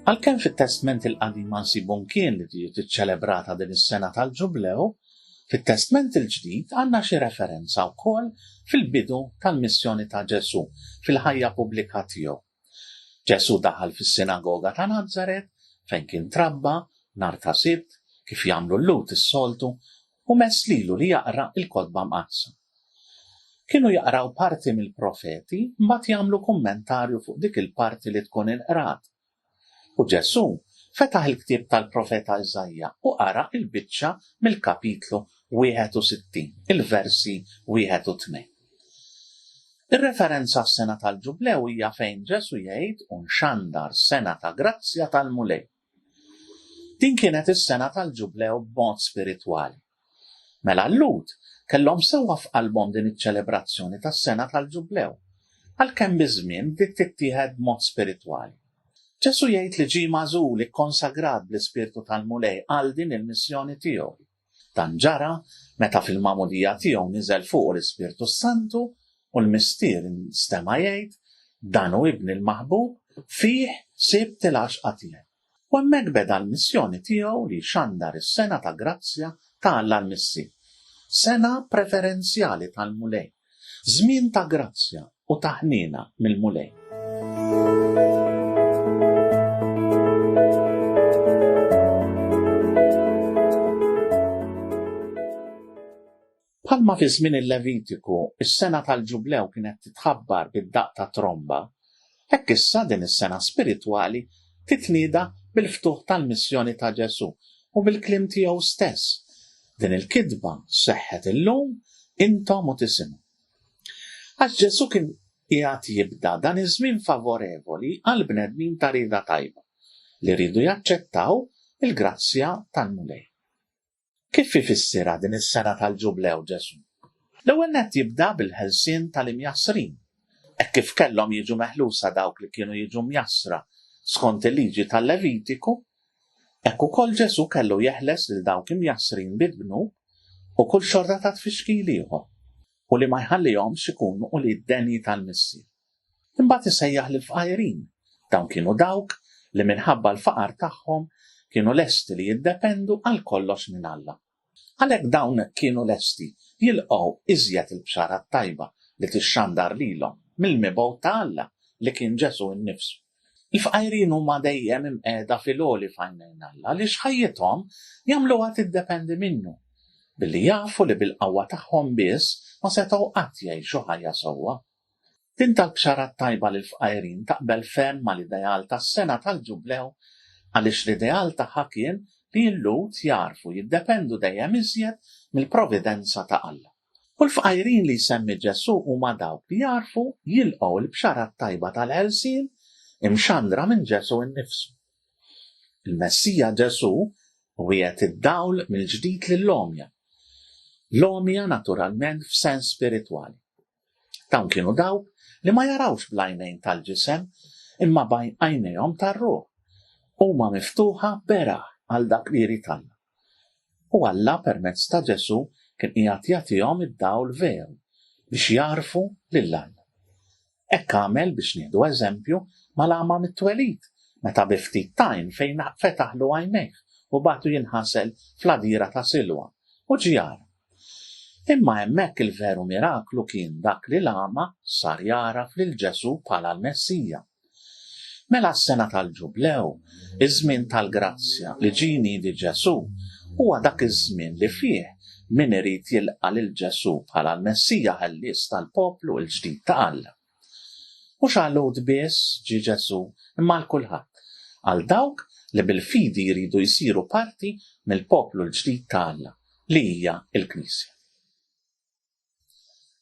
Għalkemm fit-Testament il-Qadim nsibu kien li tiġi tiċċelebrata din is-sena tal-Ġublew, fit-Testament il-Ġdid għandna xi referenza wkoll fil-bidu tal-missjoni ta' Ġesu fil-ħajja pubblika tiegħu. Ġesu daħal fis-sinagoga ta' Nażaret fejn kien trabba nhar ta' Sibt kif jagħmlu l-lut is-soltu u mess lilu li jaqra il-kotba mqassa. Kienu jaqraw parti mill-profeti mbagħad jagħmlu kummentarju fuq dik il-parti li tkun inqrat. U Ġesu fetaħ il-ktieb tal-profeta Iżajja u qara il-biċċa mill-kapitlu 61, il-versi 1 u 2. Ir-referenza s-sena tal-Ġublew hija fejn Ġesu jgħid unxandar sena ta' grazzja tal-mulej. Din kienet is-sena tal-Ġublew b'mod spiritwali. Mela l-lut kellhom sewwa f'qalbhom din iċ-ċelebrazzjoni tas-sena tal-Ġublew, għalkemm biż-żmien dik tittieħed b'mod spiritwali. Ġesu jgħid li ġie magħżul ikkonsagrat bl-Ispirtu tal-mulej għal din il-missjoni tiegħu. Dan ġara meta fil-magħmudija tiegħu niżel fuq l-Ispirtu Santu u l-mistier instema' jgħid dan hu ibni l-maħbub fih sibt il-għaxqa tiegħi. U hemmhekk beda l-missjoni tiegħu li xandar is-sena ta' grazzja ta' Alla l-Missier. Sena preferenzjali tal-mulej, żmien ta' grazzja u ta' ħniena mill-mulej. Bħalma fi żmien il-Levitiku is-sena tal-Ġublew kienet titħabbar bid-daqq ta' tromba, hekk issa din is-sena spiritwali titnieda bil-ftuħ tal-missjoni ta' Ġesu u bil-kliem tiegħu stess. Din il-kidba seħħet illum intom u tisimgħu. Għax Ġesu kien qiegħed jibda dan iż-żmien favorevoli għal bnedmin ta' rieda tajba li rridu jaċċettaw il-grazzja tal-mulej. Kif ifissirha din is-sena tal-Ġublew Ġesu? L-ewwel nett jibda bil-ħelsien tal-imjassrin. Hekk kif kellhom jiġu meħlusa dawk li kienu jiġu mjassra skont il-liġi tal-Levitiku, hekk ukoll Ġesu kellu jeħles lil dawk imjassrin bid-bnub u kull xorta ta' tfixkil ieħor u li ma jħallihomx ikunu u li d-denji tal-missier. Imbagħad isejjaħ lill-fqajrin, dawn kienu dawk li minħabba l-faqar tagħhom kienu lesti li jiddependu għal kollox minn Alla. Għalhekk dawn kienu lesti jilqgħu iżjed il-bxara tajba li tixxandar lilhom mill-mibgħut ta' Alla li kien Ġesu nnifsu. Il-fqajrin huma dejjem imqiegħda fil-għoli f'għajnejn Alla li x'ħajjithom jagħmluha tiddependi minnu, billi jafu li bil-qawwa tagħhom biss ma setgħu qatt jgħixu ħajja sewwa. Din tal-bxara tajba lil fqajrin taqbel ferm mal-ideal tas-sena tal-Ġublew għaliex l-ideal tagħha kien li l-lut jarfu jiddependu dejjem iżjed mill-providenza ta' Alla. U l-fqajrin li jsemmi Ġesu huma dawk li jarfu jilqgħu l-bxara tajba tal-ħelsien imxandra minn Ġesu nnifsu. Il-Messija Ġesu qiegħed iddawl mill-ġdid lill-Omja. L-Omja naturalment f'sens spiritwali. Dawn kienu dawk li ma jarawx bl-għajnejn tal-ġisem imma b'għajnejhom tar-ruħ. Huma miftuħa beraħ għal dak li jrid Alla. U Alla permezz ta' Ġesu kien qiegħed jagħtihom id-dawl veru biex jarfu lil Alla. Hekk għamel biex nieħdu eżempju mal-għama mit-twelid meta bi ftit tajn fejn fetaħlu għajnejh u bagħtu jinħasel fl-għadira ta' Silwa u ġie jara. Imma hemmhekk il-veru miraklu kien dak li l-għama sar jaraf lil Ġesu bħala l-Messija. Mela s-sena tal-Ġublew, iż-żmien tal-grazzja li ġini di Ġesu, huwa dak iż-żmien li fih min irid jilqa' lil Ġesu bħala l-Messija ħellies tal-poplu l-ġdid ta' Alla. Mhux għal biss ġie Ġesu imma għal kulħadd, għal dawk li bil-fidi jridu jsiru parti mill-poplu l-ġdid ta' Alla li hija l-Knisja.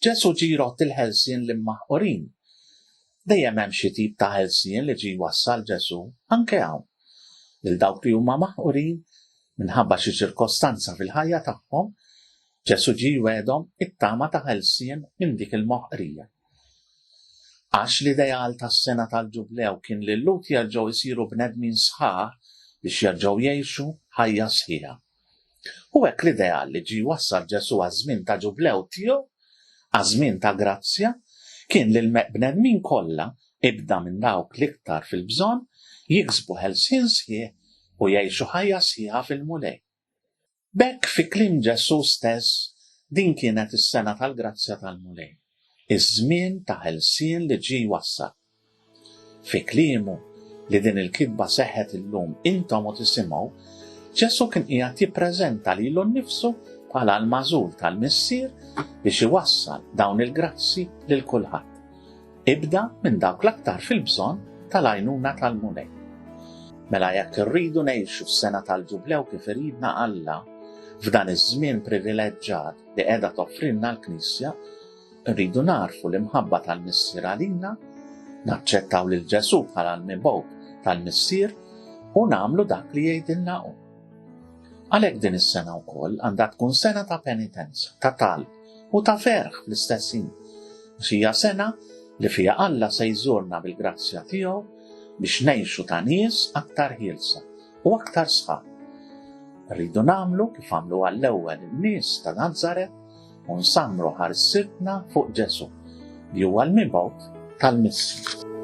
Ġesu ġie jrott il-ħelsien l-immaħqurin. Dejjem hemm xi tip ta' ħelsien li ġie wassal Ġesu anke hawn. Lil dawk li huma maħqurin minħabba xi ċirkostanza fil-ħajja tagħhom, Ġesu ġie jwedhom it-tama ta' ħelsien minn dik il-moħqrija. Għax l-ideal tas-sena tal-Ġublew kien li l-lut jerġgħu jsiru bnedmin sħaħ biex jerġgħu jgħixu ħajja sħiħa. U hekk l-ideal li ġie wassal Ġesu għaż-żmien ta' Ġublew tiegħu, għaż-żmien ta' grazzja, kien li l-bnedmin kollha Ibda minn dawk l-iktar fil-bżonn jiksbu ħelsien sħiħ u jgħixu ħajja sħiħa fil-mulej. B'hekk fi kliem Ġesu stess din kienet is-sena tal-grazzja tal-mulej, iż-żmien ta' ħelsien li ġie wassal. Fi kliemu li din il-kitba seħħet illum intom u tisimgħu, Ġesu kien qiegħed jippreżenta lilu nnifsu bħala l-magħżul tal-missier biex iwassal dawn il-grazzi lil kulħadd. Ibda minn dawk l-aktar fil-bżonn tal-għajnuna tal-mulej. Mela jekk irridu ngħixu s-sena tal-ġublew kif iridna Alla f'dan iż-żmien privileġġjat li qiegħda toffrilna l-Knisja, rridu narfu l-imħabba tal-missier għalina, naċċettaw lil Ġesu bħala l-mibgħut tal-missier u nagħmlu dak li jgħidilna hu. Għalhekk din is-sena wkoll għandha tkun sena ta' penitenza, ta' talb u ta' ferħ fl-istess ħin. Hija sena li fiha Alla se jżurna bil-grazzja tiegħu biex ngħixu ta' nies aktar ħielsa u aktar sħaħ. Rridu nagħmlu kif għamlu għall-ewwel in-nies ta' Nażaret u nsammru ħarsibna fuq Ġesu li huwa l-mibgħut tal-missier.